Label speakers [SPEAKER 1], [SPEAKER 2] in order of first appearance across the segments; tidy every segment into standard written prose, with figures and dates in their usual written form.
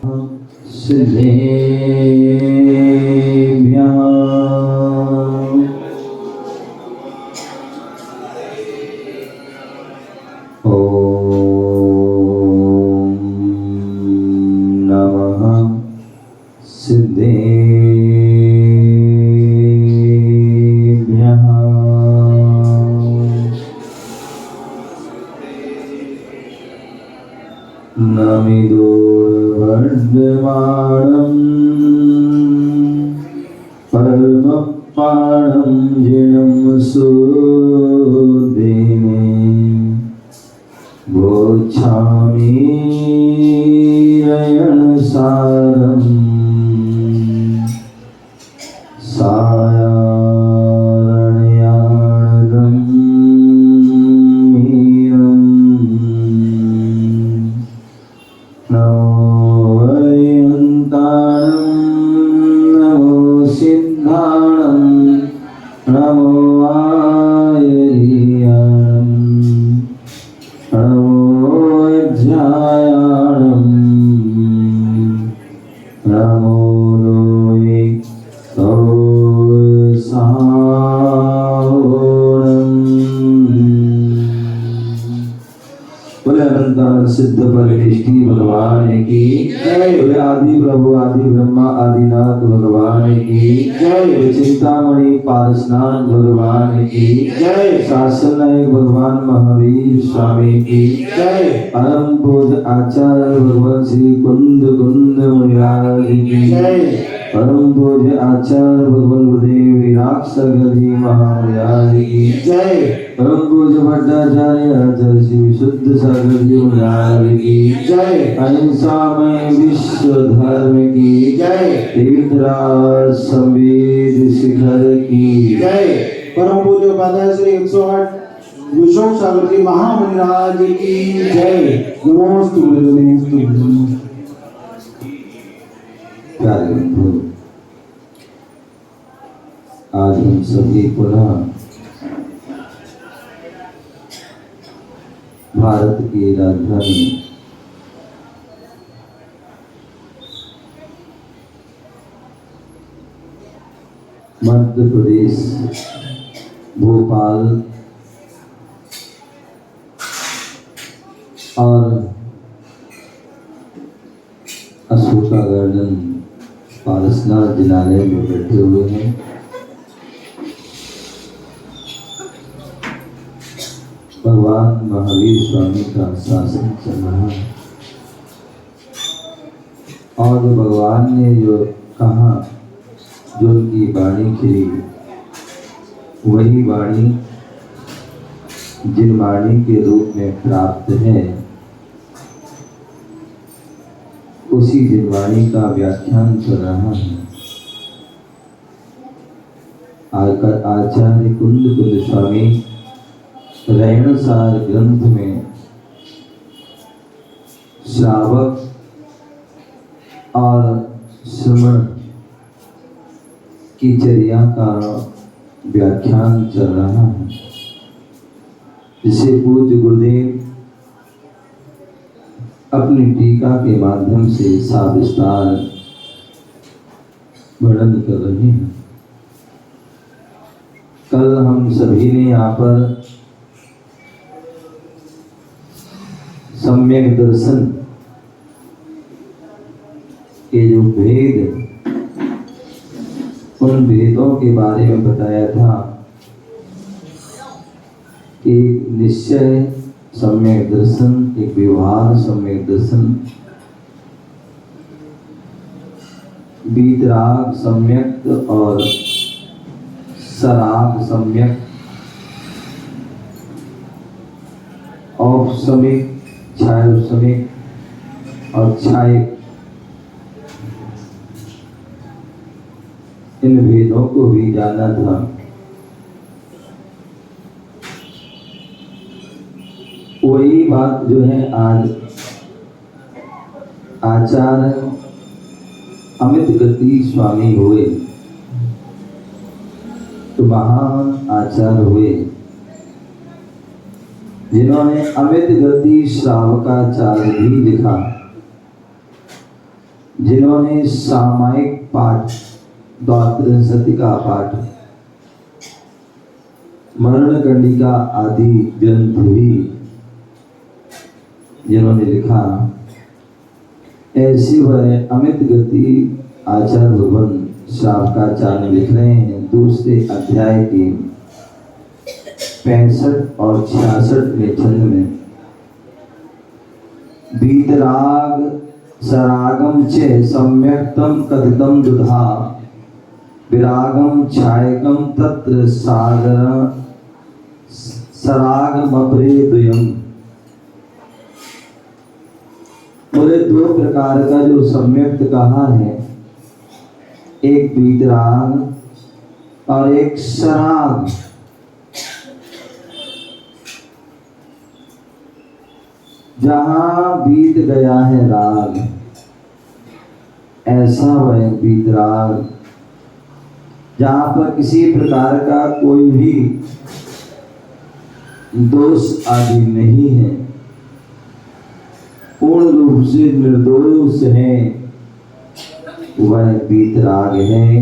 [SPEAKER 1] सिद्धेभ्यः ॐ नमः सिद्धेभ्यः। नमिदोर्वर्धमानं परमपाणं जिनं सुदेने गोच्छामि अयनसारं सायार्णयानदं मीनं नमो अरिहन्ताणं नमो सिद्धाणं नमो आयर्याणं नमो अध्यायाणं नमो लोये बोले अनंत सिद्ध परमेष्टि भगवान की जय। बोले आदि प्रभु आदि ब्रह्मा आदिनाथ भगवान की जय। चिंतामणि पारसनाथ भगवान की जय। शासन नायक भगवान महावीर स्वामी की जय। परम पूज्य आचार्य भगवान श्री कुंद मुनिराज की जय। परम पूज्य आचार्य भगवान गुरुदेव विराट सागर जी महाराज की जय। परम पूज्य भट्टाचार्य आचार्य श्री विशुद्ध सागर जी महाराज की जय। अहिंसा में विश्व धर्म की जय। तीर्थराज संवेद शिखर की जय।
[SPEAKER 2] परम पूज्य उपाध्याय श्री 108 विशोक सागर जी महामंडराज की जय। नमोस्तु नमोस्तु।
[SPEAKER 1] प्यारे बंधु, आज हम सभी पुनः भारत की राजधानी मध्य प्रदेश भोपाल और अशोका गार्डन पारसनाथ जिनालय में बैठे हुए हैं। भगवान महावीर स्वामी का शासन चल रहा है और भगवान ने जो कहा, जो उनकी वाणी खिली, वही वाणी जिन वाणी के रूप में प्राप्त है, उसी जिनवाणी का व्याख्यान कर रहा है। आचार्य कुंद स्वामी रैणसार ग्रंथ में श्रावक और श्रवण की चर्या का व्याख्यान चल रहा है, जिसे पूज्य गुरुदेव अपनी टीका के माध्यम से साविस्तार वर्णन कर रहे हैं। कल हम सभी ने यहाँ पर सम्यक दर्शन के जो भेद, उन भेदों के बारे में बताया था कि निश्चय सम्यक दर्शन, एक व्यवहार सम्यक दर्शन, बीतराग सम्यक और सराग सम्यक, औपसमिक, छायोपसमिक और छाय, इन भेदों को भी जाना था। वही बात जो है आज आचार्य अमित गति स्वामी हुए, तो महान आचार्य हुए जिन्होंने अमित गति श्रावकाचार्य भी लिखा। जिन्होंने सामायिक पाठ द्वादशती का पाठ मरण कंडिका आदि ग्रंथ भी जिन्होंने लिखा, ऐसी वह अमित गति आचार्य भगवान शावकाचार्य लिख रहे हैं दूसरे अध्याय के 65 और 66वें छंद में, वीतराग सरागम च सम्यक्तम कथितम दुधा विरागम छायकम तत्र सागर सरागमपरे द्वयम्। बोले दो प्रकार का जो सम्यक्त कहा है, एक वीतराग और एक सराग। जहां बीत गया है राग, ऐसा वह वीतराग जहां पर किसी प्रकार का कोई भी दोष आदि नहीं है, पूर्ण रूप से निर्दोष है, वह वीतराग है।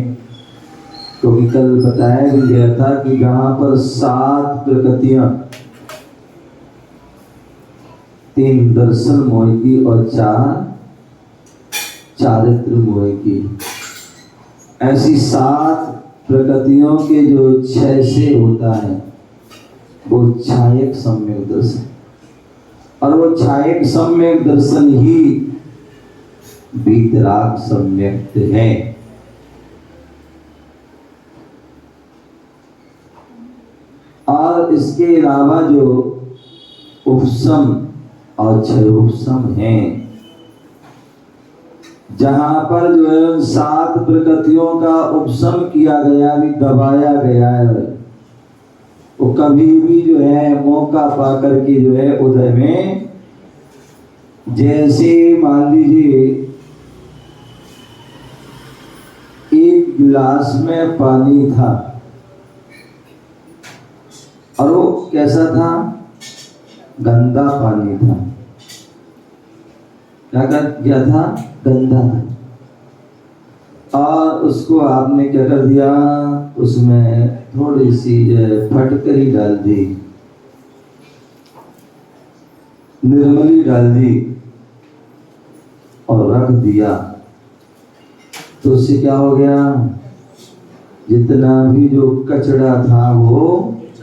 [SPEAKER 1] क्योंकि कल बताया भी गया था कि जहां पर 7 प्रकृतियां, 3 दर्शन मोह की और 4 चारित्र मोह की, ऐसी 7 प्रकृतियों के जो 6 से होता है वो छायक सम्यक दर्शन, और वो छायक सम्यक दर्शन ही वीतराग सम्यक्त है। और इसके अलावा जो उपशम और क्षयोपशम है, जहां पर जो है 7 प्रकृतियों का उपशम किया गया, भी दबाया गया है, वो कभी भी जो है मौका पा करके जो है उदय में, जैसे मान लीजिए एक गिलास में पानी था और वो कैसा था, गंदा पानी था। क्या था, गंदा था। और उसको आपने क्या कर दिया, उसमें थोड़ी सी फटकरी डाल दी, निर्मली डाल दी और रख दिया, तो उससे क्या हो गया, जितना भी जो कचरा था वो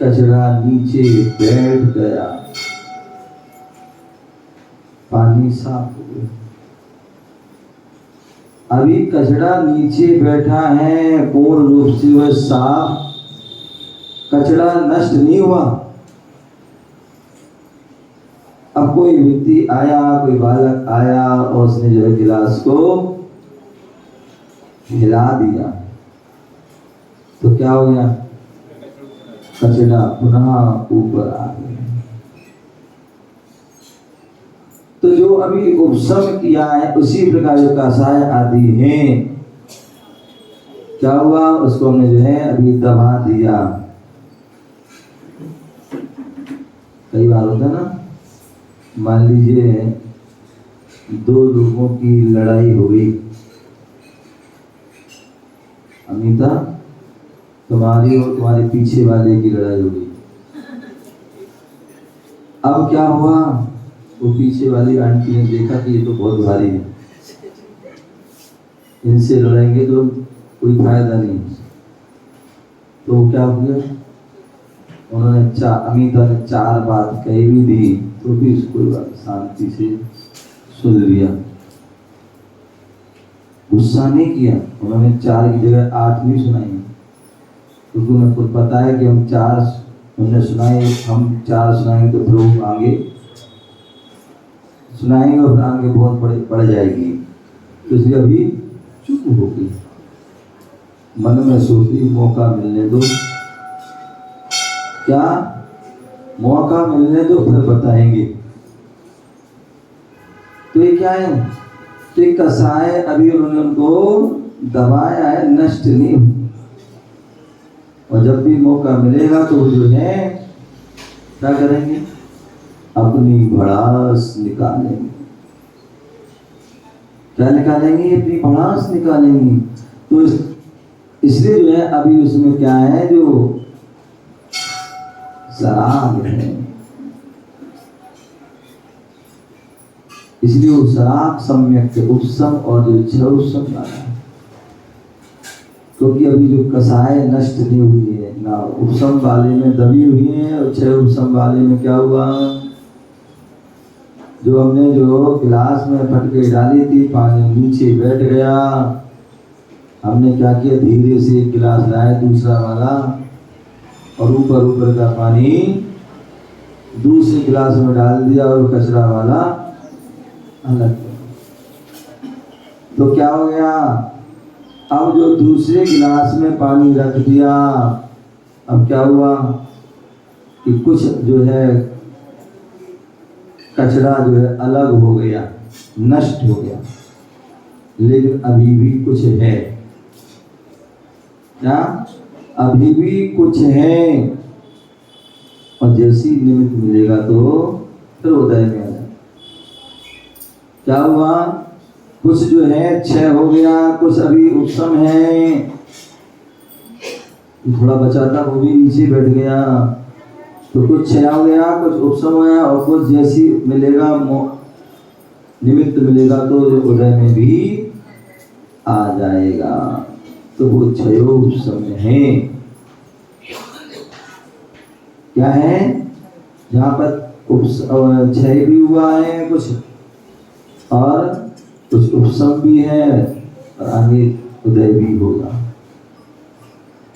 [SPEAKER 1] कचरा नीचे बैठ गया, पानी साफ हो गया। अभी कचरा नीचे बैठा है, पूर्ण रूप से वह साफ, कचरा नष्ट नहीं हुआ। अब कोई व्यक्ति आया, कोई बालक आया और उसने जो है गिलास को हिला दिया, तो क्या हो गया, कचरा पुनः ऊपर आ गया। तो जो अभी उपशम किया है, उसी प्रकार जो कषाय आदि हैं, क्या हुआ, उसको हमने जो है अभी दबा दिया। कई बार होता है ना, मान लीजिए 2 लोगों की लड़ाई हो गई, अमिता तुम्हारी और तुम्हारे पीछे वाले की लड़ाई हो गई। अब क्या हुआ, वो पीछे वाली आंटी ने देखा कि ये तो बहुत भारी है, इनसे लड़ेंगे तो कोई फायदा नहीं, तो क्या हो गया, उन्होंने अमिता ने 4 बात कही भी दी, तो भी उसको शांति से सुन लिया, गुस्सा नहीं किया। उन्होंने 4 की जगह 8 भी सुनाई, क्योंकि उन्हें खुद पता है कि हम 4 उन्हें सुनाए, हम 4 सुनाएंगे तो फिर वो आगे सुनाएंगे और आगे बहुत बढ़ जाएगी, तो इसलिए अभी चुप हो गई, मन में सोचती मौका मिलने दो, क्या मौका मिलने दो, फिर बताएंगे। तो ये क्या है, तो ये कषाय अभी उन्होंने उनको दबाया है, नष्ट नहीं, और जब भी मौका मिलेगा तो जो है क्या करेंगे, अपनी भड़ास निकालेंगे। क्या निकालेंगी? अपनी भड़ास निकालेंगी। तो इसलिए जो है अभी उसमें क्या है, जो शराब है, इसलिए वो शराब सम्यक उपशम और जो क्षय उपशम वाला है। क्योंकि अभी जो कसाय नष्ट नहीं हुई है ना, उपशम वाले में दबी हुई है और क्षय उपशम वाले में क्या हुआ, जो हमने जो गिलास में फटके डाली थी, पानी नीचे बैठ गया। हमने क्या किया, धीरे से एक गिलास लाया दूसरा वाला, और ऊपर ऊपर का पानी दूसरे गिलास में डाल दिया और कचरा वाला अलग। तो क्या हो गया, अब जो दूसरे गिलास में पानी रख दिया, अब क्या हुआ कि कुछ जो है कचरा जो है अलग हो गया, नष्ट हो गया, लेकिन अभी भी कुछ है। क्या? अभी भी कुछ है। और जैसी निमित्त मिलेगा तो फिर उदय में आ जाए। क्या हुआ, कुछ जो है क्षय हो गया, कुछ अभी उपशम है, थोड़ा बचा था वो भी नीचे बैठ गया। तो कुछ क्षय हो गया, कुछ उपशम हो गया, और कुछ जैसी मिलेगा निमित्त मिलेगा तो उदय में भी आ जाएगा। तो वो क्षय उपशम है। क्या है? जहाँ पर क्षय भी हुआ है कुछ, और कुछ उपशम भी है, और आगे उदय भी होगा।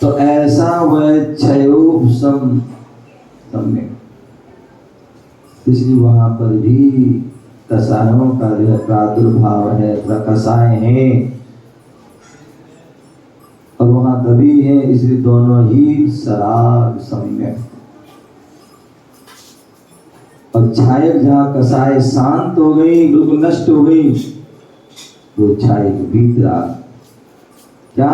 [SPEAKER 1] तो ऐसा वह क्षय उपशम सम्यक, इसलिए वहां पर भी कसायों का जो प्रादुर्भाव है, कसाय है, और वहां दबी है, इसलिए दोनों ही शराब सम्यक। और छायक जहाँ कसाय शांत हो गई, बिल्कुल नष्ट हो गई, वो छायक वीतराग। क्या?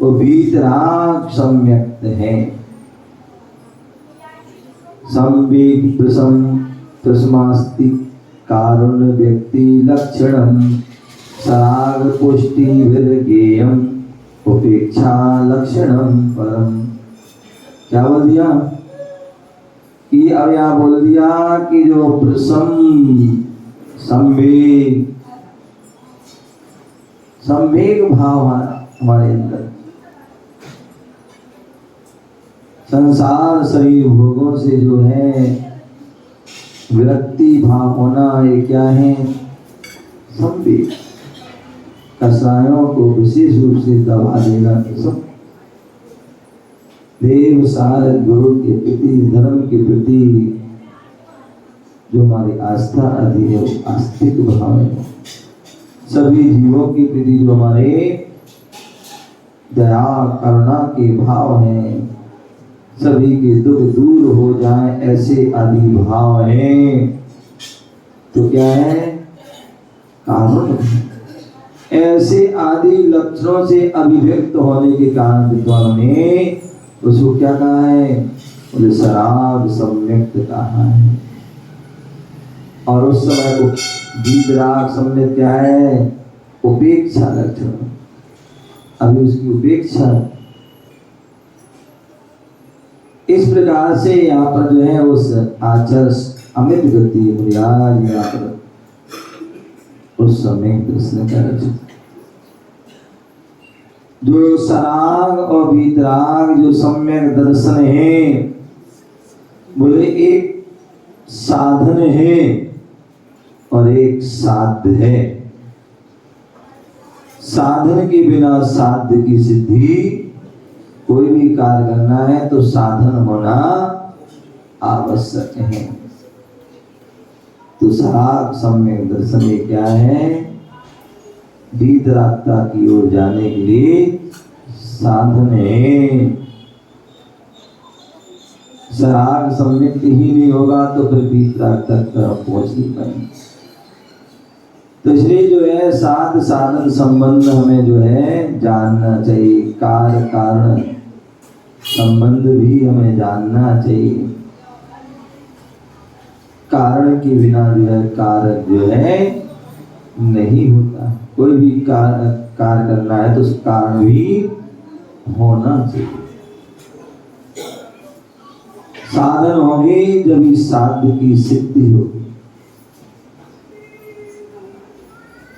[SPEAKER 1] वो वीतराग सम्यक्त है। संवेग प्रसम प्रसमास्ति कारुण्य व्यक्ति लक्षणम सराग पुष्टि विरगेयम उपेक्षा लक्षणम परम। क्या बोल दिया कि अब यहाँ बोल दिया कि जो प्रसम संवेग, संवेग भाव हमारे अंदर, संसार शरीर भोगों से जो है विरक्ति भाव होना, ये क्या है? संवेग। कसायों को विशेष रूप से दबा देना। सब देव सार गुरु के प्रति, धर्म के प्रति जो हमारी आस्था आदि है, आस्तिक भाव है। सभी जीवों के प्रति जो हमारे दया करुणा के भाव हैं, सभी के दुख दूर हो जाए ऐसे आदि भाव हैं। तो क्या है? कारण ऐसे आदि लक्षणों से अभिव्यक्त होने के कारण विद्वानों ने उसको क्या कहा है? बोले शराब सम्यक्त कहा है। और उस समय वीतराग सम्यक क्या है? उपेक्षा लक्षण। अभी उसकी उपेक्षा। इस प्रकार से यहाँ पर जो है उस आचार अमित गति मुराद यहाँ पर उस समय प्रश्न कर जो सराग और वीतराग जो सम्यक दर्शन है, बोले एक साधन है और एक साध्य है। साधन के बिना साध्य की सिद्धि, कोई भी कार्य करना है तो साधन होना आवश्यक है। तो सराग सम्यक दर्शन में क्या है? वीतरागता की ओर जाने के लिए साधन है। सराग सम्यक ही नहीं होगा तो फिर वीतराग तक पहुंच नहीं पाएंगे। तो इसलिए जो है साध साधन संबंध हमें जो है जानना चाहिए। कार्य कारण संबंध भी हमें जानना चाहिए। कारण के बिना जो है कारक जो है नहीं होता। कोई भी कार्य करना है तो उस कारण भी होना चाहिए। साधन होंगे जब इस साध्य की सिद्धि होगी।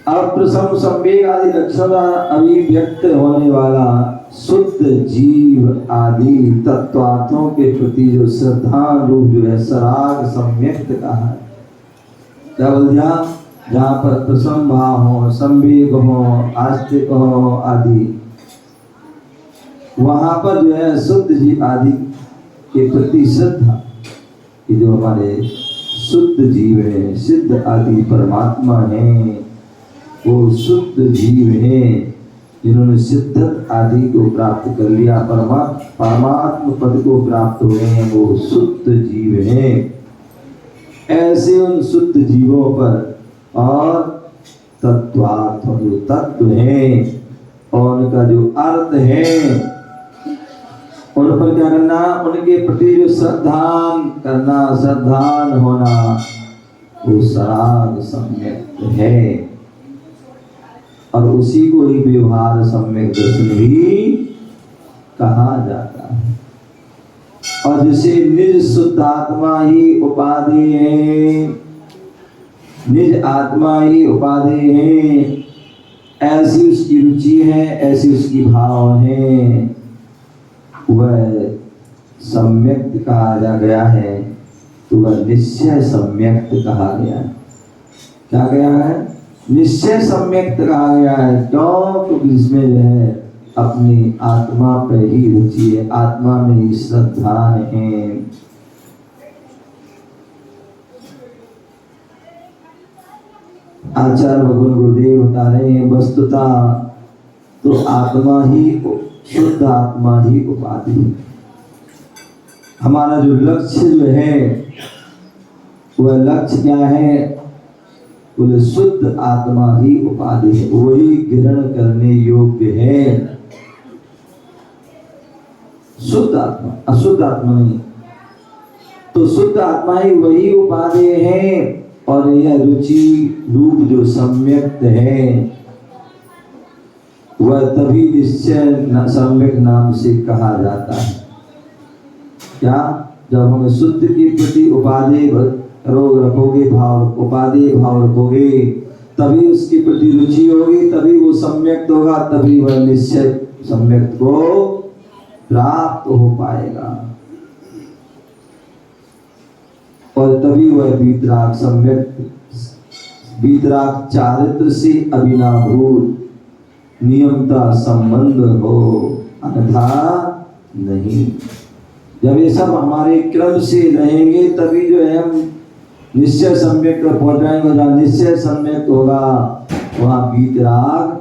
[SPEAKER 1] अप्रसम संवेग आदि लक्षण अभिव्यक्त होने वाला शुद्ध जीव आदि तत्वार्थों के प्रति जो श्रद्धा रूप जो है सराग सम्यक्त कहा है। क्या बोल दिया? जहाँ पर प्रसन्न भाव हो, संवेग हो, आस्तिक हो आदि, वहां पर जो है शुद्ध जीव आदि के प्रति श्रद्धा कि जो हमारे शुद्ध जीव है, सिद्ध आदि परमात्मा है, वो शुद्ध जीव है जिन्होंने सिद्धत आदि को प्राप्त कर लिया, परमात्म पद को प्राप्त हुए हैं, वो शुद्ध जीव है। ऐसे उन शुद्ध जीवों पर और तत्वार्थ जो तत्व है और उनका जो अर्थ है उन पर क्या करना? उनके प्रति जो श्रद्धान करना, श्रद्धान होना, वो सराग सम्यक है। और उसी को ही व्यवहार सम्यक दर्शन भी कहा जाता है। और जिसे निज शुद्ध आत्मा ही उपाधि है, निज आत्मा ही उपाधि है, ऐसी उसकी रुचि है, ऐसी उसकी भाव है, वह सम्यक्त कहा गया है। तो वह निश्चय सम्यक्त कहा गया है। क्या गया है? निश्चय सम्यक्त कहा गया है। क्यों? क्योंकि इसमें जो है अपनी आत्मा पे ही रुचि है, आत्मा में ही श्रद्धा है। आचार्य भगवान गुरुदेव बता रहे हैं वस्तुता तो आत्मा ही, शुद्ध आत्मा ही उपाधि है। हमारा जो लक्ष्य जो है वह लक्ष्य क्या है? बोले शुद्ध आत्मा ही उपाधि है, वही ग्रहण करने योग्य है। शुद्ध आत्मा, अशुद्ध आत्मा नहीं। तो शुद्ध आत्मा ही वही उपाधि है और यह रुचि रूप जो सम्यक्त है वह तभी निश्चय सम्यक नाम से कहा जाता है। क्या? जब हम शुद्ध की प्रति उपाधि रखोगे, भाव उपाधि भाव रखोगे, तभी उसके प्रति रुचि होगी, तभी वो सम्यक्त होगा, तभी वह निश्चय सम्यक्त को प्राप्त हो पाएगा और तभी वह वीतराग सम्यक्त, वीतराग चारित्र से अभिनाभूत नियमता संबंध हो, अन्यथा नहीं। जब ये सब हमारे क्रम से रहेंगे तभी जो है हम निश्चय सम्यक पर पहुंच जाएंगे। जहाँ निश्चय सम्यक होगा वहाँ वीतराग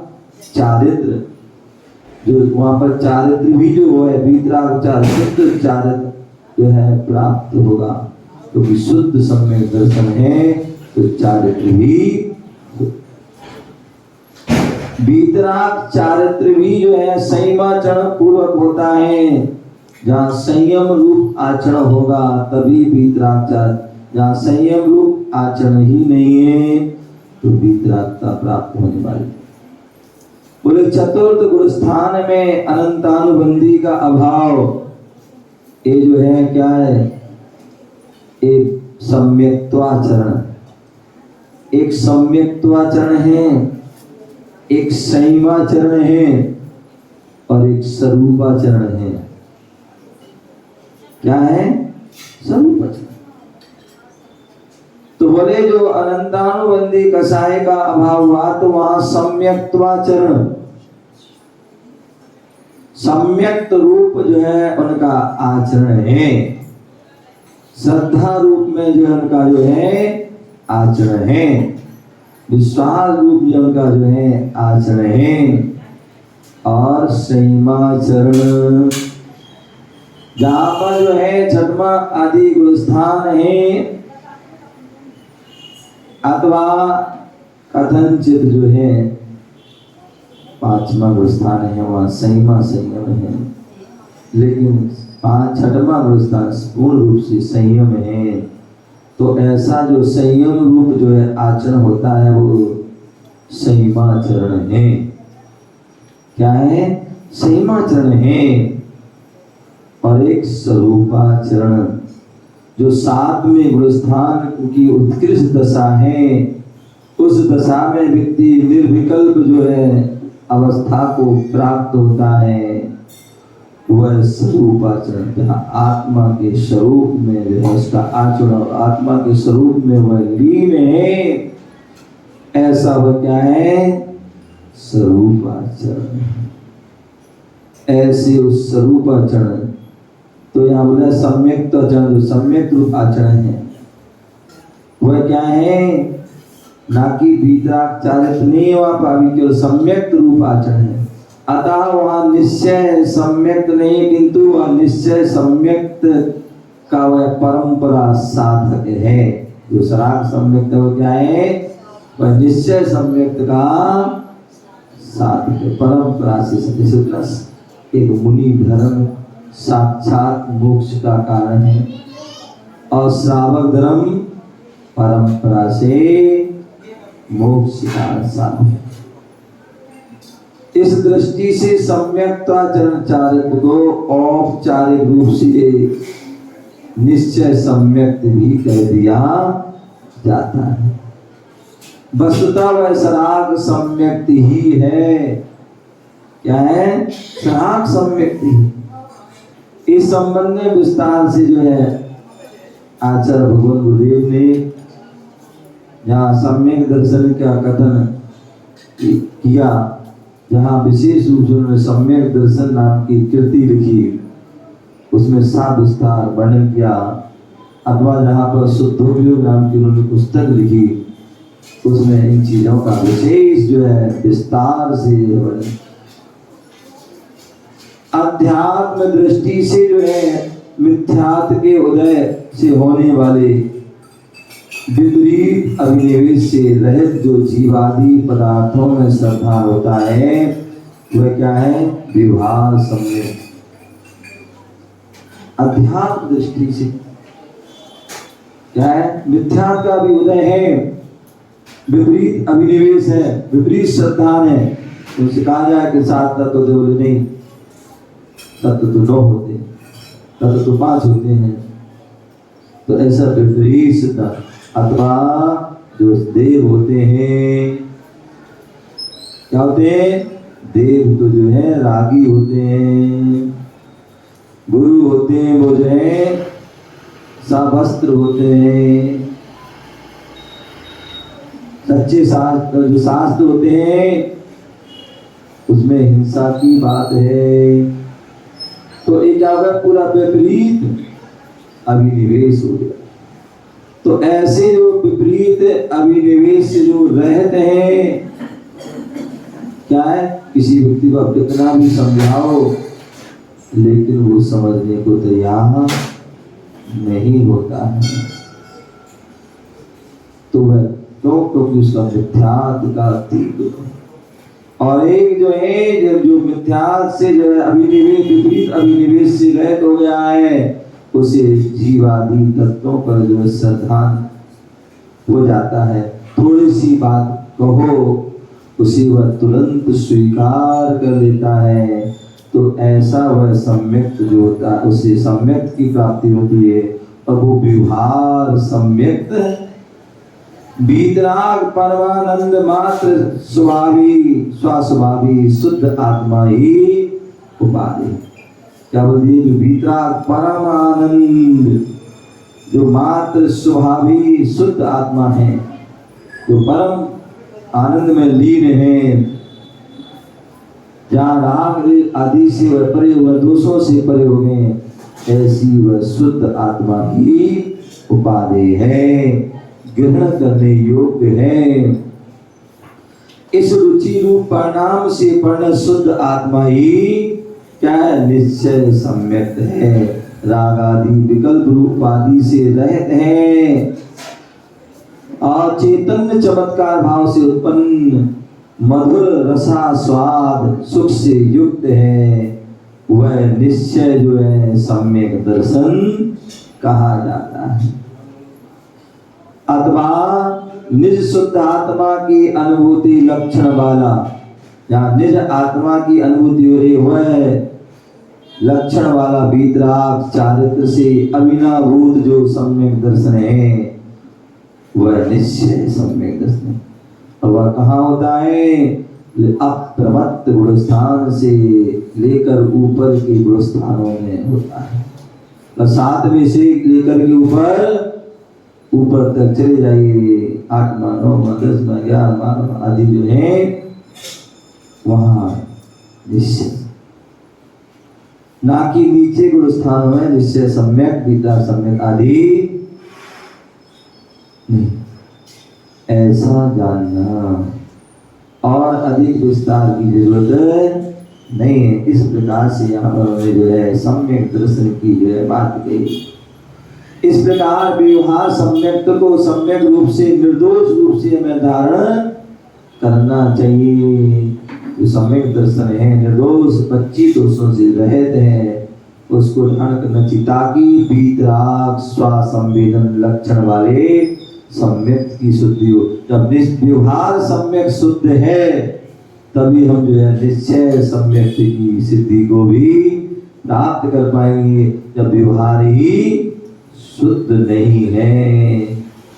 [SPEAKER 1] चारित्र, जो वहाँ पर चारित्र भी जो है वीतराग चारित्र, चारित्र जो है प्राप्त होगा। क्योंकि शुद्ध सम्यक दर्शन है तो चारित्र भी, वीतराग चारित्र भी जो है संयमाचरण पूर्वक होता है। जहाँ संयम रूप आचरण होगा तभी वीतराग चारित्र, जहाँ संयम रूप आचरण ही नहीं है तो वीतरागता प्राप्त होने वाली। बोले चतुर्थ गुणस्थान में अनंतानुबंधी का अभाव, ये जो है क्या है? एक सम्यक्त्वाचरण, एक सम्यक्त्वाचरण है, एक संयमाचरण है और एक स्वरूपाचरण है। क्या है? स्वरूपाचरण। तो बोले जो अनंतानुबंधी कसाय का अभाव हुआ तो वहां सम्यक्त्वाचरण, सम्यक्त रूप जो है उनका आचरण है, श्रद्धा रूप में जो उनका जो है आचरण है, विश्वास रूप जो उनका जो है आचरण है और संयमाचरण, जहाँ पर जो है छठवां आदि गुणस्थान है अथवा कथनचित जो है पांचवा गुणस्थान है वहाँ संयम है, लेकिन छठवां गुणस्थान पूर्ण रूप से संयम है। तो ऐसा जो संयम रूप जो है आचरण होता है वो सीमाचरण है। क्या है? सीमाचरण है। और एक स्वरूपाचरण, जो सातवें गुणस्थान की उत्कृष्ट दशा है, उस दशा में व्यक्ति निर्विकल्प जो है अवस्था को प्राप्त होता है, वह स्वरूपाचरण, जहाँ आत्मा के स्वरूप में जो है उसका आचरण, आत्मा के स्वरूप में वह लीन है, ऐसा वह क्या है? स्वरूपाचरण। ऐसे उस स्वरूपाचरण, तो यहाँ बोला सम्यक आचरण, जो सम्यक रूप आचरण है वह क्या है? ना कि भीतराचारित नहीं हुआ पावी, केवल सम्यक रूप आचरण है। अतः वहाँ निश्चय सम्यक नहीं, किंतु वह निश्चय सम्यक का वह परंपरा साधक है। जो सराग सम्यक वो क्या है? वह निश्चय सम्यक का साधक है, परंपरा से। एक मुनि धर्म साक्षात मोक्ष का कारण है, और श्रावक धर्म परंपरा से मोक्ष का साधन है। इस दृष्टि से सम्यक्ताचरण चारित्र को औपचारिक रूप से निश्चय सम्यक भी कह दिया जाता है। वस्तुतः वह सराग सम्यक ही है। क्या है? सराग सम्यक ही। इस संबंध में विस्तार से जो है आचार्य भगवान गुरुदेव ने जहाँ सम्यक दर्शन का कथन किया, जहाँ विशेष रूप से उन्होंने सम्यक दर्शन नाम की कृति लिखी, उसमें विस्तार वर्णन किया, अथवा जहाँ पर शुद्धोपयोग नाम की उन्होंने पुस्तक लिखी, उसमें इन चीजों का विशेष जो है विस्तार से वर्णन। अध्यात्म दृष्टि से जो है मिथ्यात्व के उदय से होने वाले विपरीत अभिनिवेश से रहित जो जीवादि पदार्थों में श्रद्धा होता है, वह क्या है? विभाग सम्यक। अध्यात्म दृष्टि से क्या है? मिथ्यात्व का भी उदय है, विपरीत अभिनिवेश है, विपरीत श्रद्धा है। उनसे कहा जाए कि 7 तत्व तो बोले नहीं, तत्व तो 9 होते, तत्व तो 5 होते हैं। तो ऐसा विपरीत श्रद्धा, अथवा जो देव होते हैं, क्या होते हैं? देव तो जो है रागी होते हैं, गुरु होते हैं, वो जो है सवस्त्र होते हैं, सच्चे शास्त्र, जो शास्त्र होते हैं उसमें हिंसा की बात है। तो ये क्या होगा? पूरा विपरीत अभिनिवेश हो गया। तो ऐसे जो विपरीत अभिनिवेश से जो रहते हैं, क्या है? किसी व्यक्ति को आप कितना भी समझाओ, लेकिन वो समझने को तैयार नहीं होता है। तो वह क्योंकि उसका मिथ्यात्व का तीव्र, और एक जो है जो मिथ्यात्व से जो है अभिनिवेश, विपरीत अभिनिवेश से रहित हो गया है, उसे जीवादि तत्वों पर जो श्रद्धा हो जाता है। थोड़ी सी बात कहो, उसे वह तुरंत स्वीकार कर लेता है। तो ऐसा वह सम्यक जो होता है, उसे सम्यक की प्राप्ति होती है। और वो व्यवहार सम्यक वीतराग परमानंद मात्र स्वस्वभावी शुद्ध आत्मा ही उपाधि। क्या बोलती है? जो भीतराग परमानंद, जो मात्र स्वभावी शुद्ध आत्मा है, जो परम आनंद में लीन है, जहाँ राग आदि से वह परे, वह दोषों से परे हो गए, ऐसी वह शुद्ध आत्मा ही उपाधि है, ग्रहण करने योग्य है। इस रुचि रूप परिणाम से पर्ण शुद्ध आत्मा ही क्या है? निश्चय सम्यक है, राग आदि विकल्प रूप आदि से रहित है, और चैतन्य चमत्कार भाव से उत्पन्न मधुर रसा स्वाद सुख से युक्त है। वह निश्चय जो है सम्यक दर्शन कहा जाता है। अथवा निज शुद्ध आत्मा की अनुभूति लक्षण वाला, जहाँ निज आत्मा की अनुभूति हो रही है, लक्षण वाला वीतराग चारित्र से अविनाभूत जो सम्यक दर्शन है, वह निश्चय सम्यक दर्शन है। और वह कहाँ होता है? अप्रमत्त गुणस्थान से लेकर ऊपर के गुणस्थानों में होता है। और 7वें से लेकर के ऊपर तक चले जाइए, 8वां 9वां 10वां 11वां आदि जो है वहाँ निश्चय, ना कि नीचे गुणस्थानों में निश्चय सम्यक विद्या सम्यक आदि नहीं। ऐसा जानना और अधिक विस्तार की जरूरत नहीं है। इस प्रकार से यहाँ पर जो है सम्यक दर्शन की जो है बात कही। इस प्रकार व्यवहार सम्यक को सम्यक रूप से निर्दोष रूप से हमें धारण करना चाहिए। जो सम्यक दर्शन है निर्दोष 25 दोषों से रहित है, उसको धारण करना चाहिए, ताकि वीतराग स्वसंवेदन लक्षण वाले सम्यक की शुद्धि हो। जब व्यवहार सम्यक शुद्ध है तभी हम जो है निश्चय सम्यक की सिद्धि को भी प्राप्त कर पाएंगे। जब व्यवहार ही शुद्ध नहीं है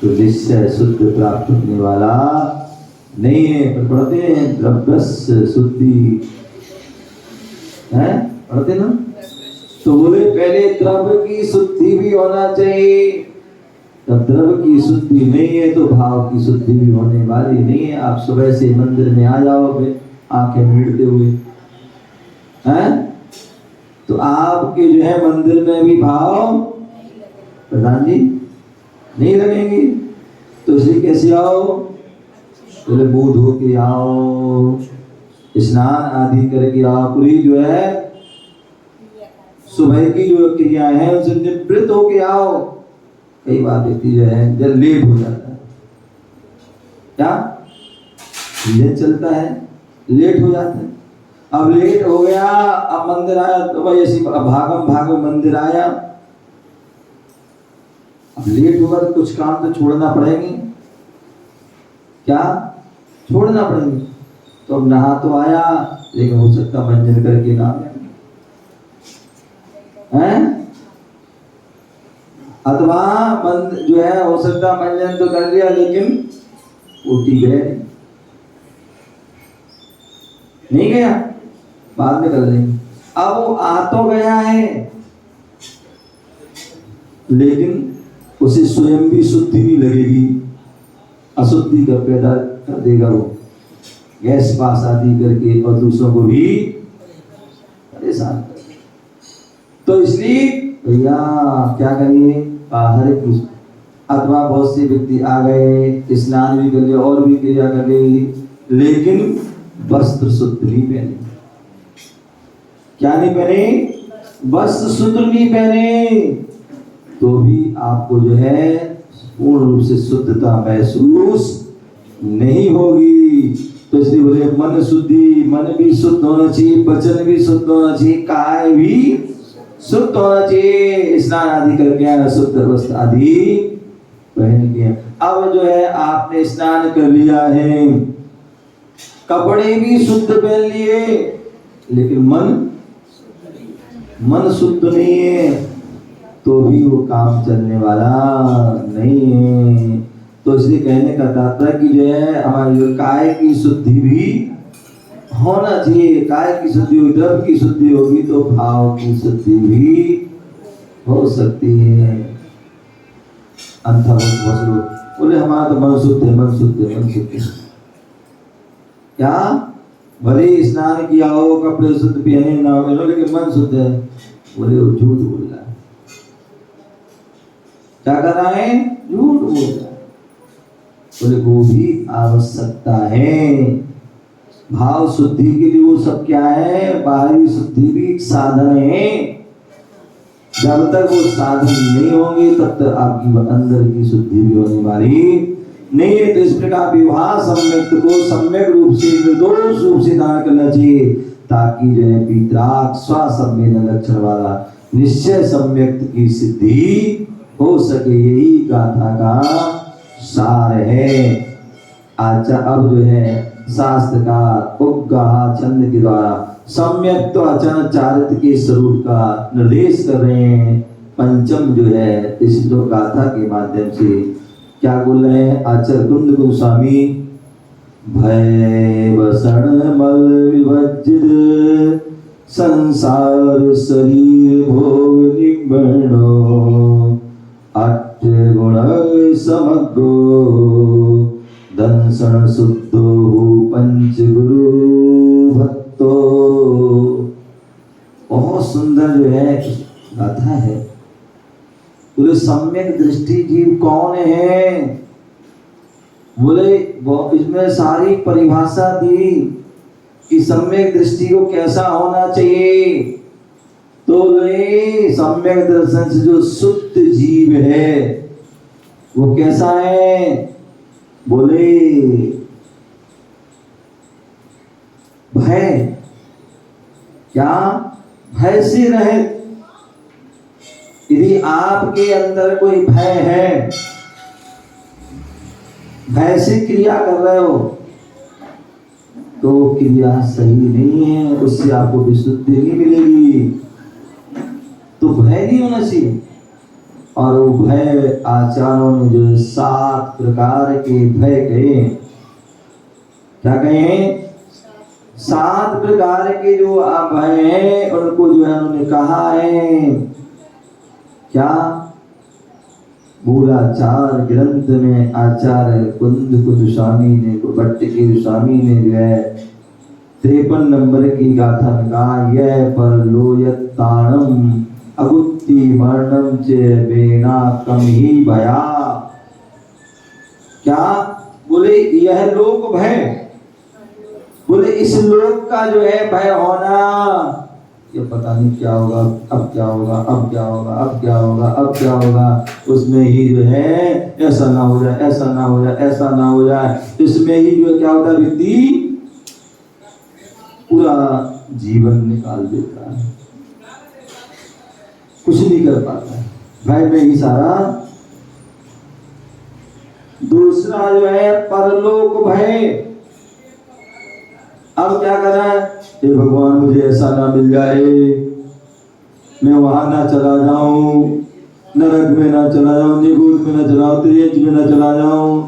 [SPEAKER 1] तो निश्चय शुद्ध प्राप्त होने वाला नहीं है। पर पढ़ते हैं द्रव्यस्य शुद्धि है, पढ़ते ना, तो बोले पहले द्रव्य की शुद्धि भी होना चाहिए। जब द्रव्य की शुद्धि नहीं है तो भाव की शुद्धि भी होने वाली नहीं है। आप सुबह से मंदिर में आ जाओगे आंखें मीड़ते हुए हैं, तो आपके जो है मंदिर में भी भाव प्रधान जी नहीं लगेंगे। तो इसलिए कैसे आओ? पहले मुंह धो के आओ, स्नान आदि करके आओ, पूरी जो है सुबह की जो क्रियाएं हैं उनसे निवृत्त होके आओ। कई बार व्यक्ति जो है जब लेट हो जाता है, क्या ये चलता है, लेट हो जाता है। अब लेट हो गया, अब मंदिर आया तो भाई ऐसी भागम भागम मंदिर आया, अब लेट होगा तो कुछ काम तो छोड़ना पड़ेंगे, क्या छोड़ना पड़ेंगे। तो अब नहा तो आया, लेकिन हो सकता मंजन करके ना हैं, अथवा जो है हो सकता मंजन तो कर लिया लेकिन उठी गए नहीं गया, बाद में कर लेंगे। अब वो आ तो गया है लेकिन उसे स्वयं भी शुद्धि नहीं लगेगी, अशुद्धि का पैदा कर देगा वो, गैस पास आदि करके और दूसरों को भी परेशान कर। तो इसलिए भैया क्या करिए, बाहर की अथवा बहुत से व्यक्ति आ गए, स्नान भी कर लिया और भी क्रिया कर गई, लेकिन वस्त्र शुद्ध नहीं पहने। क्या नहीं पहने? वस्त्र शुद्ध नहीं पहने, तो भी आपको जो है पूर्ण रूप से शुद्धता महसूस नहीं होगी। तो इसलिए बोले मन शुद्धि, मन भी शुद्ध होना चाहिए, वचन भी शुद्ध होना चाहिए, काय भी शुद्ध होना चाहिए। स्नान आदि करके शुद्ध वस्त्र आदि पहन के, अब जो है आपने स्नान कर लिया है, कपड़े भी शुद्ध पहन लिए, लेकिन मन शुद्ध नहीं है, तो भी वो काम चलने वाला नहीं है। तो इसलिए कहने का तात्पर्य कि जो है हमारी जो काय की शुद्धि भी होना चाहिए। काय की शुद्धि होगी, द्रव्य की शुद्धि होगी तो भाव की शुद्धि भी हो सकती है। बोले हमारा तो मन शुद्ध है, मन शुद्ध है, मन शुद्ध है। क्या भले स्नान किया हो, कपड़े शुद्ध पहने ना हो, लेकिन मन शुद्ध है, बोले वो झूठ बोल रहा है। क्या कर रहा है? झूठ बोल रहा है। बोले वो भी आवश्यकता है। भाव शुद्धि के लिए वो सब क्या है? बाहरी शुद्धि भी एक साधन है। जब तक वो साधन नहीं होंगे तब तक आपकी अंदर की शुद्धि भी होने वाली नहीं है। तो इस प्रकार व्यवहार सम्यक को सम्यक रूप से निर्दोष रूप से धारण करना चाहिए, ताकि जो है वीतराग स्वसंवेदन लक्षण वाला निश्चय सम्यक की सिद्धि हो सके। यही गाथा का सार है। अब जो है शास्त्रकार उपगाहा छंद के द्वारा सम्यक तो आचरण चारित्र के स्वरूप का निर्देश कर रहे हैं। पंचम जो है इस दो गाथा के माध्यम से क्या बोल रहे हैं आचार्य कुंद गोस्वामी, भय वसण मल विभजित संसार शरीर भोग निबणो अठ गुण समग्रो दंसन शुद्धो पंच गुरु भक्तो। बहुत सुंदर जो है गाथा है। बोले सम्यक दृष्टि जीव कौन है? बोले इसमें सारी परिभाषा दी कि सम्यक दृष्टि को कैसा होना चाहिए। तो बोले सम्यक दर्शन से जो शुद्ध जीव है वो कैसा है? बोले भय, क्या भय से रहे। यदि आपके अंदर कोई भय है, भय से क्रिया कर रहे हो तो क्रिया सही नहीं है, उससे आपको विशुद्धि नहीं मिलेगी। तो भय नहीं होना चाहिए। और वो भय आचार्यों ने जो 7 प्रकार के भय कहे, क्या कहे? 7 प्रकार के जो भय हैं उनको जो है उन्होंने कहा है। क्या मूलाचार ग्रंथ में आचार्य कुंद गोस्वामी ने भट्ट के गोस्वामी ने जो है 53 नंबर की गाथा में कहा, यह पर लोयत ताणम अगुत्ति मरणम च बेना कम ही भया। क्या बोले? यह लोक भय। बोले इस लोक का जो है भय होना, ये पता नहीं क्या होगा, अब क्या होगा, अब क्या होगा, अब क्या होगा, अब क्या होगा। उसमें ही जो है ऐसा ना हो जाए, ऐसा ना हो जाए, ऐसा ना हो जाए। इसमें ही जो क्या होता है, व्यक्ति पूरा जीवन निकाल देता है, कुछ नहीं कर पाता है, भय में ही सारा। दूसरा जो है परलोक भय। अब क्या कर रहा है? हे भगवान मुझे ऐसा ना मिल जाए, मैं वहां ना चला जाऊं, नरक में ना चला जाऊं, निगूर में ना चला जाऊं, त्रियंच में ना चला जाऊं,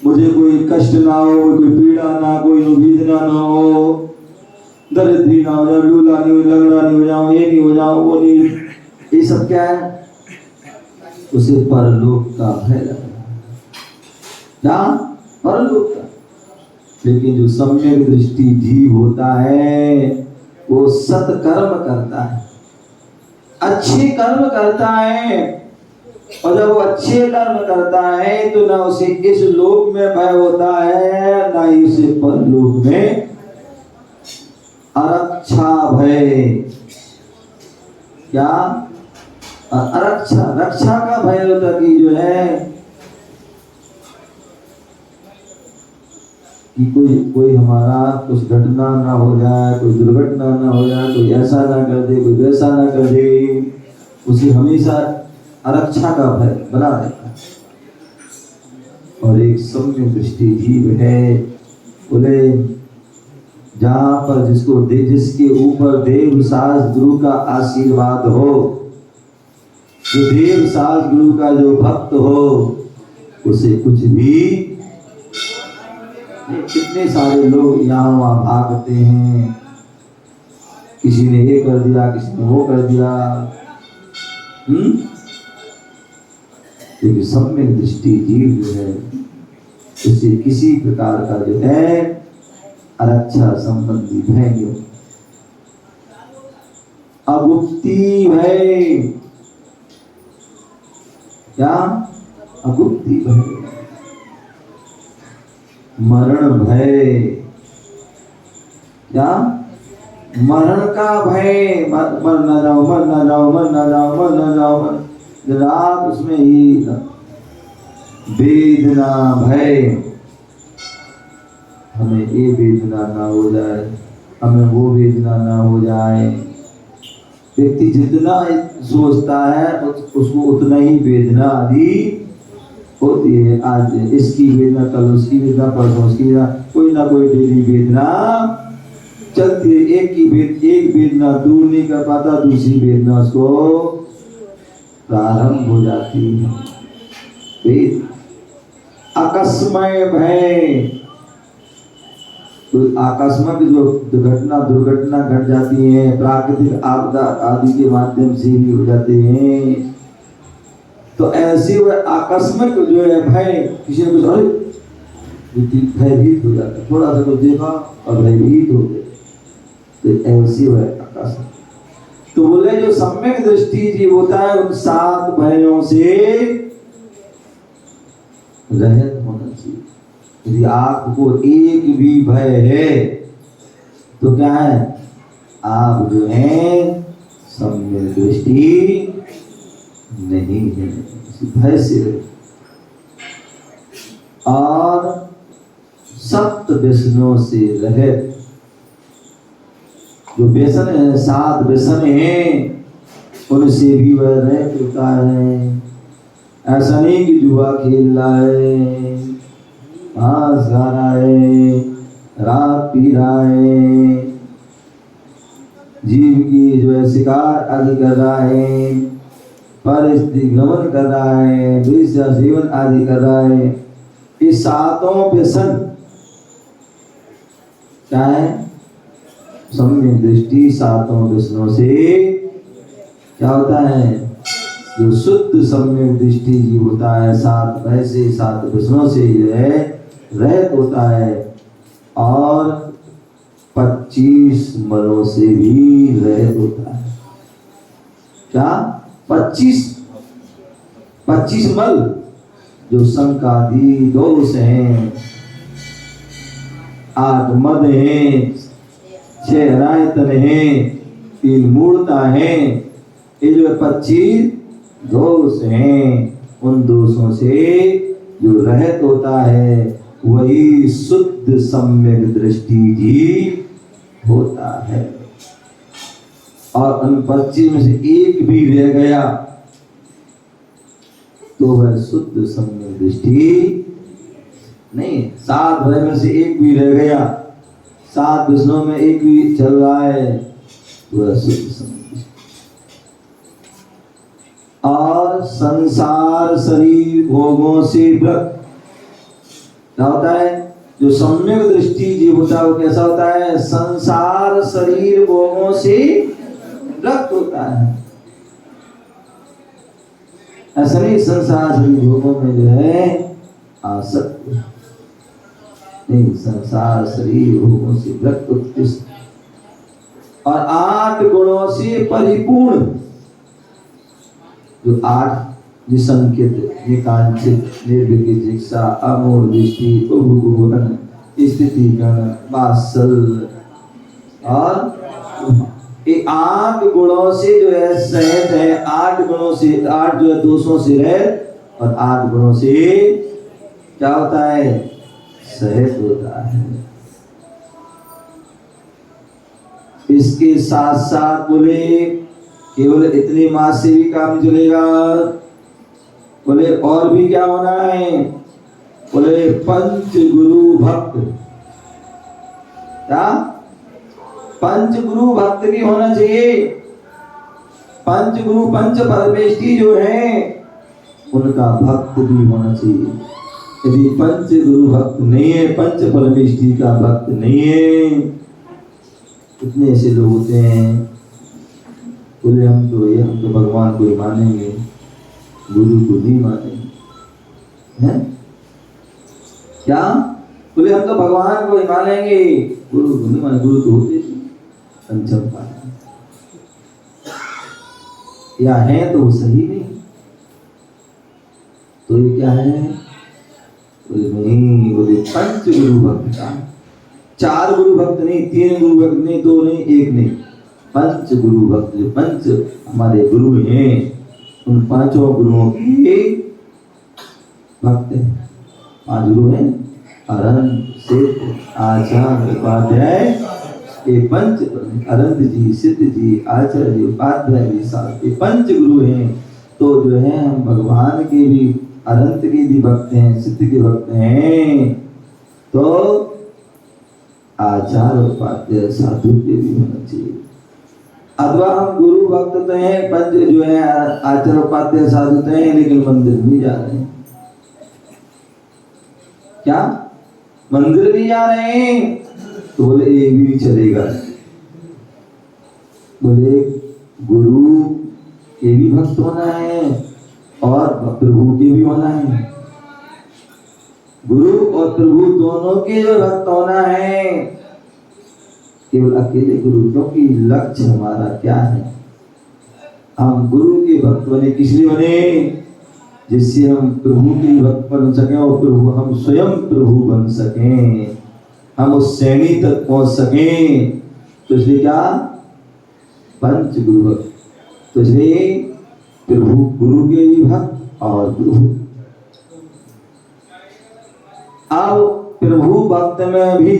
[SPEAKER 1] मुझे कोई कष्ट ना हो, कोई पीड़ा ना, कोई वेदना ना हो, दरिद्री ना हो जाए, लूला नहीं हो, लंगड़ा नहीं हो जाऊं, ये नहीं हो जाऊं, वो नहीं। ये सब क्या है? उसे परलोक का भय लगा। क्या? परलोक का। लेकिन जो सम्यक दृष्टि जीव होता है वो सत्कर्म करता है, अच्छे कर्म करता है। और जब वो अच्छे कर्म करता है तो ना उसे इस लोक में भय होता है, ना ही उसे परलोक में अरक्षा भय। क्या? अरक्षा, रक्षा का भय होता कि जो है कि कोई हमारा कुछ घटना ना हो जाए, कोई दुर्घटना ना हो जाए, कोई ऐसा ना कर दे, कोई वैसा ना कर दे। उसे हमेशा अरक्षा का भय बना रहता है। और एक सम्यक दृष्टि जीव है, बोले जहाँ पर जिसके ऊपर देव सास गुरु का आशीर्वाद हो, जो देव सास गुरु का जो भक्त हो, उसे कुछ भी। कितने सारे लोग यहाँ वहाँ भागते हैं, किसी ने ये कर दिया, किसी ने वो कर दिया। क्योंकि सम्यक दृष्टि जीव जो है उसे किसी प्रकार का जो है अरक्षा संबंधी भय नहीं होता। अगुप्ती भय। क्या? अगुप्ती भय। मरण भय। क्या? मरण का भय। मर ना जाओ, मर ना जाओ, मर ना जाओ, मर ना जाओ, रात उसमें ही वेदना भय। हमें ये वेदना ना हो जाए, हमें वो वेदना ना हो जाए। व्यक्ति जितना सोचता है उसको उतना ही वेदना आदि होती है। आज इसकी वेदना, कल उसकी वेदना, परसों उसकी वेदना, कोई ना कोई डेली वेदना चलती है। एक वेदना दूर नहीं कर पाता, दूसरी वेदना उसको प्रारंभ हो जाती है। अकस्मय भय, तो आकस्मिक जो दुर्घटना घट जाती है, प्राकृतिक आपदा आदि के माध्यम से भी हो जाते हैं। तो ऐसे वह आकस्मिक जो है भय, किसी ने कुछ भयभीत हो जाता है, थोड़ा सा कुछ देखा और भयभीत हो गए, तो ऐसे वह आकस्मिक। तो बोले जो सम्यक दृष्टि जीव होता है उन 7 भयों से रहित होना चाहिए। यदि आपको एक भी भय है तो क्या है, आप जो है सम्यक दृष्टि नहीं है, भय से रहे। और सप्त व्यसनों से रहे, जो व्यसन है 7 व्यसन है उनसे भी वह रहित होता है। ऐसा नहीं कि जुआ खेल रहा है, मांस खा रहा है, रात पी रहा है, जीव की जो है शिकार आदि कर रहा है, परिस्थिति गमन कर रहा है, वेश्या सेवन आदि कर रहा है। इस 7 व्यसन क्या है, सम्यक दृष्टि 7 व्यसनों से क्या होता है, जो शुद्ध सम्यक दृष्टि जीव होता है 7 भय से 7 व्यसनों से जो है रहित होता है। और 25 मलों से भी रहित होता है। क्या 25 मल, जो संकादि दोष हैं, 8 मद हैं, 6 रायतन हैं, 3 मूर्ता हैं, ये जो 25 दोष हैं, उन दोषों से जो रहित होता है वही शुद्ध सम्यक दृष्टि जीव होता है। और उन 25 में से एक भी रह गया तो वह शुद्ध सम्यक दृष्टि नहीं। 7 भय में से एक भी रह गया, 7 व्यसनों में एक भी चल रहा है तो वह शुद्ध सम्यक दृष्टि। और संसार शरीर भोगों से व्रत, क्या होता है, जो सम्यक दृष्टि जीव होता है वो कैसा होता है, संसार शरीर भोगों से व्रत होता है। ऐसा नहीं संसार शरीर भोगों में जो है आसक्त नहीं, संसार शरीर भोगों से व्रत उत्कृष्ट। और 8 गुणों से परिपूर्ण, जो 8 निसंकेत, निकांक्षित, निर्विचिकित्सा, अमूढ़ दृष्टि, उभुगुण, स्थिति गण, वात्सल्य, और ये 8 गुणों से जो है सहित है। 8 गुणों से, 8 जो है दोषों से रहित, और 8 गुणों से क्या होता है, सहित होता है। इसके साथ साथ बोले केवल इतनी मास से भी काम चलेगा, बोले और भी क्या होना है, बोले पंच गुरु भक्त। क्या, पंच गुरु भक्त भी होना चाहिए। पंच गुरु, पंच परमेष्ठी जो है उनका भक्त भी होना चाहिए। यदि पंच गुरु भक्त नहीं है, पंच परमेष्ठी का भक्त नहीं है, कितने ऐसे लोग होते हैं, बोले हम तो भगवान को ही मानेंगे, गुरु को नहीं मानेंगे, हैं? क्या, बोले हम तो भगवान को ही मानेंगे, गुरु को नहीं मानेंगे। गुरु तो होते पंचम पाद, या है तो सही नहीं, तो ये क्या है, बोले नहीं, बोले पंच गुरु भक्त का, 4 गुरु भक्त नहीं, 3 गुरु भक्त नहीं, 2 नहीं, 1 नहीं, पंच गुरु भक्त। जो 5 हमारे गुरु हैं उन 5 गुरुओं के भक्त हैं। 5 गुरु हैं, अरंत, सिद्ध, आचार्य, उपाध्याय, ये पंच, अरंत जी, सिद्ध जी, आचार्य जी, उपाध्याय जी, साथ ये पंच गुरु हैं। तो जो है हम भगवान के भी अनंत के भी भक्त हैं, सिद्ध के भक्त हैं, तो आचार उपाध्याय साधु के भी होना चाहिए। अथवा हम गुरु भक्त तो हैं, पंच जो है आचार उपाध्याय साधु तो हैं, लेकिन मंदिर नहीं जा रहे हैं। क्या मंदिर नहीं जा रहे हैं? तो बोले ये भी चलेगा। बोले गुरु के भी भक्त होना है और प्रभु के भी होना है। गुरु और प्रभु दोनों के जो भक्त होना है, केवल अकेले गुरु, क्योंकि लक्ष्य हमारा क्या है? हम गुरु के भक्त बने, किस लिए बने? जिससे हम प्रभु के भक्त बन सकें और प्रभु हम स्वयं प्रभु बन सकें, हम उस श्रेणी तक पहुंच सकें। तो इसलिए क्या? पंच गुरु भक्त। तो इसलिए प्रभु गुरु के भी भक्त और प्रभु। अब प्रभु भक्त में भी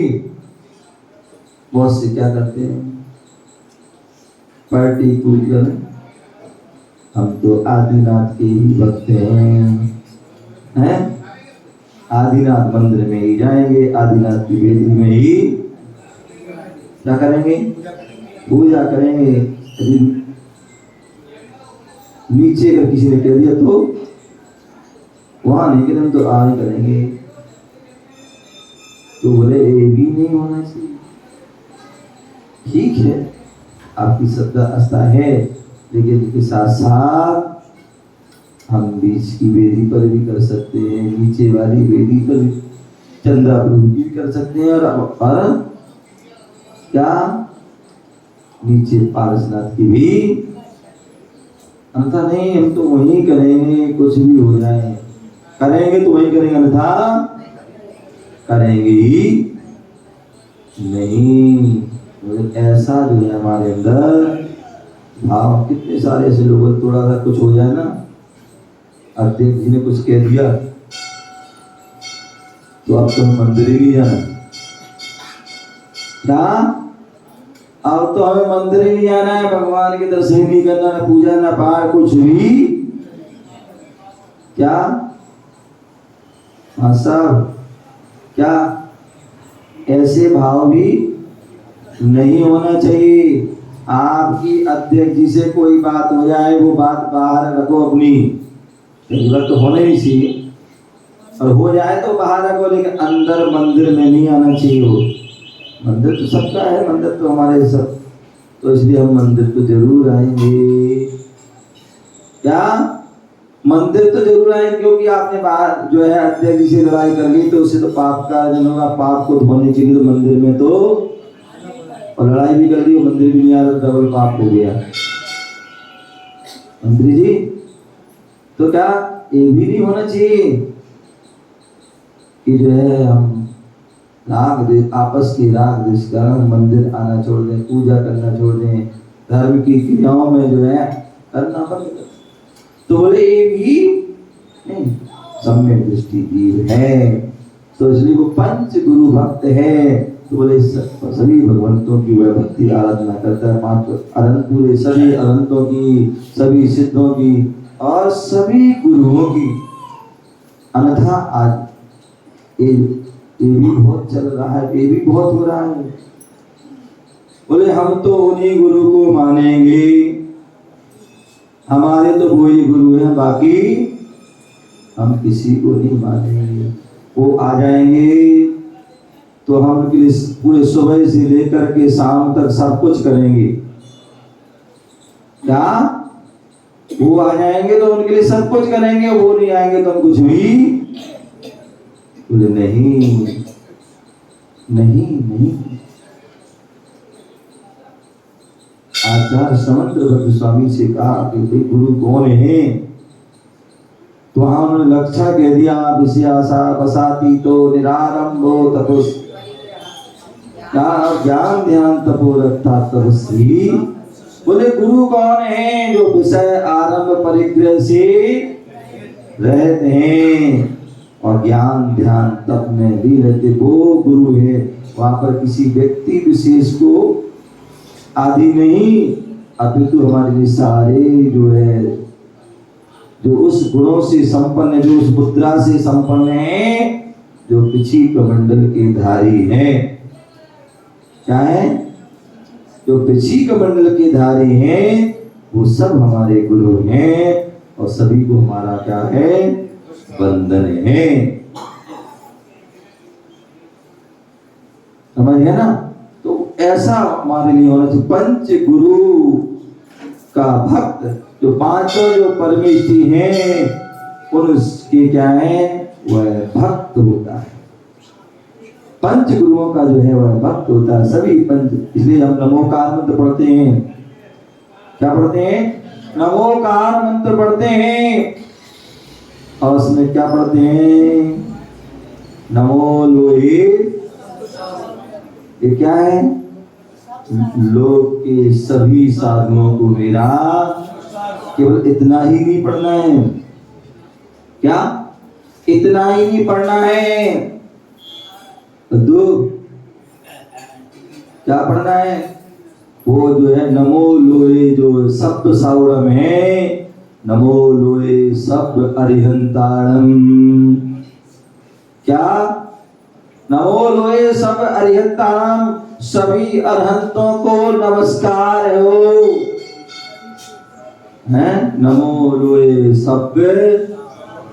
[SPEAKER 1] बहुत से क्या करते हैं? पर्टिकुलर हम तो आदिनाथ के ही भक्त हैं? आदिनाथ मंदिर में ही जाएंगे, आदिनाथ की वेदी में ही क्या करेंगे? पूजा करेंगे। नीचे अगर किसी ने कह दिया तो वहां नहीं करें, तो आ नहीं करेंगे। तो बोले ये भी नहीं होना चाहिए। ठीक है, आपकी श्रद्धा आस्था है, लेकिन इसके साथ साथ हम बीच की वेदी पर भी कर सकते हैं, नीचे वाली वेदी पर भी चंद्रा प्रभु की भी कर सकते हैं, और क्या नीचे पारसनाथ की भी। अन्यथा नहीं, हम तो वही करेंगे, कुछ भी हो जाए करेंगे तो वही करेंगे, अन्यथा करेंगे ही नहीं। ऐसा जो है हमारे अंदर भाव। कितने सारे ऐसे लोग, थोड़ा सा कुछ हो जाए ना, अध्यक्ष जी ने कुछ कह दिया तो अब तो मंदिर ही नहीं जाना। क्या? अब तो हमें मंदिर ही नहीं जाना है, भगवान के दर्शन नहीं करना, ना पूजा ना पाठ, कुछ भी। क्या? हाँ साहब, क्या ऐसे भाव भी नहीं होना चाहिए। आपकी अध्यक्ष जी से कोई बात हो जाए, वो बात बाहर रखो अपनी, तो होने नहीं चाहिए, और हो जाए तो बाहर रखो, लेकिन अंदर मंदिर में नहीं आना चाहिए। वो मंदिर तो सबका है, मंदिर तो हमारे सब, तो इसलिए हम मंदिर तो जरूर आएंगे। क्या? मंदिर तो जरूर आएंगे, क्योंकि आपने बाहर जो है अध्यक्ष जी से लड़ाई कर ली, तो उससे तो पाप का अर्जन होगा। पाप को धोने के लिए तो मंदिर में तो, और लड़ाई भी कर दी और मंदिर भी नहीं आया तो डबल पाप हो गया। मंत्री जी, तो क्या ये भी नहीं होना चाहिए कि जो है हम आपस की राग द्वेष के कारण मंदिर आना छोड़ दें, पूजा करना छोड़ दें, धर्म की क्रियाओं में जो है करना बंद कर। तो बोले ये भी नहीं, सम्यक दृष्टि जीव है, तो इसलिए वो पंच गुरु भक्त है। तो बोले सभी भगवंतों की वह भक्ति आराधना करता है, मात्र अनंत, पूरे सभी अनंतों की, सभी सिद्धों की और सभी गुरुओं की। अन्यथा आज ये भी बहुत चल रहा है, ये भी बहुत हो रहा है। बोले हम तो उन्हीं गुरु को मानेंगे, हमारे तो वही गुरु हैं, बाकी हम किसी को नहीं मानेंगे। वो आ जाएंगे तो हम उनके लिए पूरे सुबह से लेकर के शाम तक सब कुछ करेंगे। क्या? वो आ जाएंगे तो उनके लिए सब कुछ करेंगे, वो नहीं आएंगे तो हम कुछ भी। बोले नहीं नहीं नहीं। आचार्य समंत्र भक्त स्वामी से कहा कि गुरु कौन है? तो वहां उन्होंने लक्ष्य कह दिया, विषयासा बसाती तो निरारंभो तपस, ज्ञान ध्यान तपो रखता तपस्वी। बोले गुरु कौन है? जो विषय आरंभ परिग्रह से रहते हैं और ज्ञान ध्यान तप में भी रहते, वो गुरु है। वहां पर किसी व्यक्ति विशेष को आदि नहीं, अपितु हमारे लिए सारे जो है जो उस गुणों से संपन्न है, जो उस मुद्रा से संपन्न है, जो पिछी कमंडल के धारी हैं। क्या है? जो पिछी कमंडल के धारी हैं, वो सब हमारे गुरु हैं और सभी को हमारा क्या है? वंदन है। समझ गया ना? तो ऐसा हमारे लिए होना चाहिए। पंच गुरु का भक्त, जो पांचों जो परमेष्ठी हैं, उनके क्या है? वह भक्त होता है। पंच गुरुओं का जो है वह भक्त होता है। सभी पंच, इसलिए हम नमोकार मंत्र पढ़ते हैं। क्या पढ़ते हैं? नमोकार मंत्र पढ़ते हैं। और उसमें क्या पढ़ते हैं? नमो लोहे। ये क्या है? लोक के सभी साधुओं को मेरा। केवल इतना ही नहीं पढ़ना है। क्या? इतना ही नहीं पढ़ना है। दो क्या पढ़ना है? वो जो है नमो लोए, जो सप्त सावरम है, नमो लोए सब अरिहंताणम। क्या? नमो लोए सब अरिहंताणम, सभी अरहंतों को नमस्कार हो। हैं? नमो लोए सब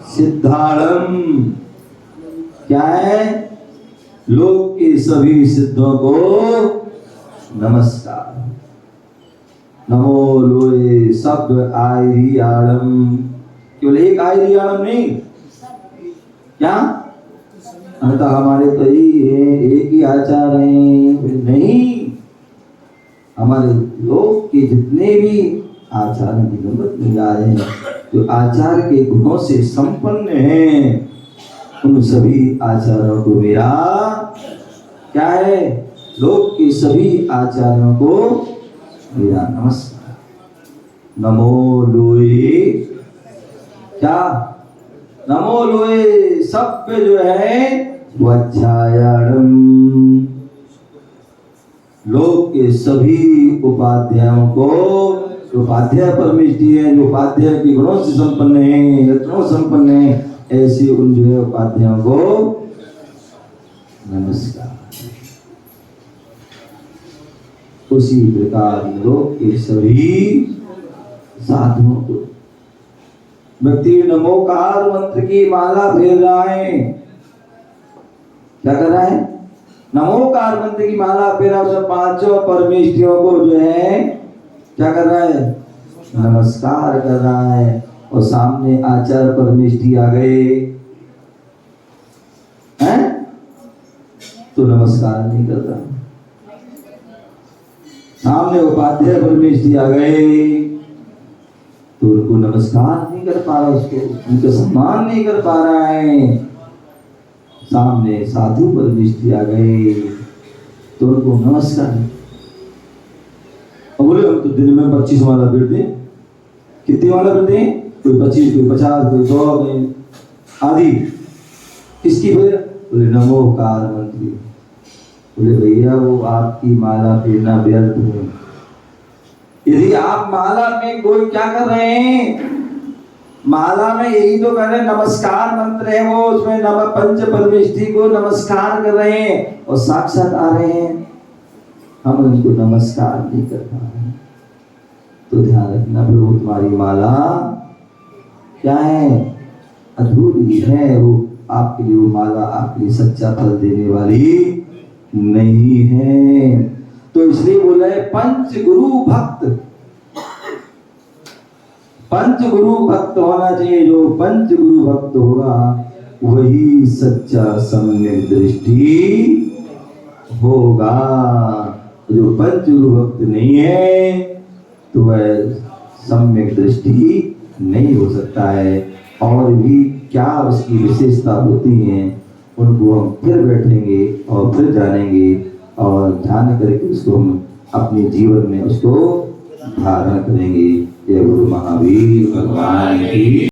[SPEAKER 1] सिद्धाणम। क्या है? लोक के सभी सिद्धों को नमस्कार। नमो लोए सब आयरियाणम। केवल एक आयरियाणम नहीं। क्या? तो हमारे तो यही है, एक ही आचार है। नहीं, हमारे लोक के जितने भी आचार निगमत में आए हैं, जो आचार के गुणों से संपन्न हैं, उन सभी आचार्यों को मेरा क्या है? लोक के सभी आचार्यों को मेरा नमस्कार। नमो लोए क्या? नमो लोए सब जो है वज्रायणम। लोक के सभी उपाध्यायों को, उपाध्याय परमेष्ठी है, जो उपाध्याय के गुणों से संपन्न है, रत्नों संपन्न है, ऐसे उन जो है उपाध्यायों को नमस्कार। उसी प्रकार लोक के सभी साधुओं को व्यक्ति नमोकार मंत्र की माला फेर रहा है। क्या कर रहा है? नमोकार मंत्र की माला फेरा, उस पांचों परमेष्ठियों को जो है क्या कर रहा है? नमस्कार कर रहा है। और सामने आचार्य परमेष्ठी आ गए हैं तो नमस्कार नहीं करता। सामने उपाध्याय परमेष्ठी आ गए तो उनको नमस्कार नहीं कर पा रहा, उसको उनका सम्मान नहीं कर पा रहा है। सामने साधु परमेष्ठी आ गए तो उनको नमस्कार। और बोले हम तो दिन में 25 माला पढ़ते हैं। कितनी माला पढ़ते हैं? कोई 25, कोई 50, कोई 100, कोई आदि। किसकी वजह? बोले नमोकार मंत्री। बोले भैया वो आपकी माला फेरना व्यर्थ है। यदि आप माला में कोई क्या कर रहे हैं? माला में यही तो कर रहे हैं, नमस्कार मंत्र है वो, उसमें नम पंच परमेष्ठी को नमस्कार कर रहे हैं और साक्षात आ रहे हैं, हम उनको नमस्कार नहीं कर पा रहे। तो ध्यान रखना प्रभु, तुम्हारी माला क्या है? अधूरी है। वो आपके लिए, वो माला आपके लिए सच्चा फल देने वाली नहीं है। तो इसलिए बोला है पंच गुरु भक्त। पंच गुरु भक्त होना चाहिए। जो पंच गुरु भक्त होगा वही सच्चा सम्यक दृष्टि होगा। जो पंच गुरु भक्त नहीं है तो वह सम्यक दृष्टि नहीं हो सकता है। और भी क्या उसकी विशेषता होती हैं, उनको हम फिर बैठेंगे और फिर जानेंगे और ध्यान करके उसको हम अपने जीवन में उसको धारण करेंगे। जय गुरु महावीर भगवान की।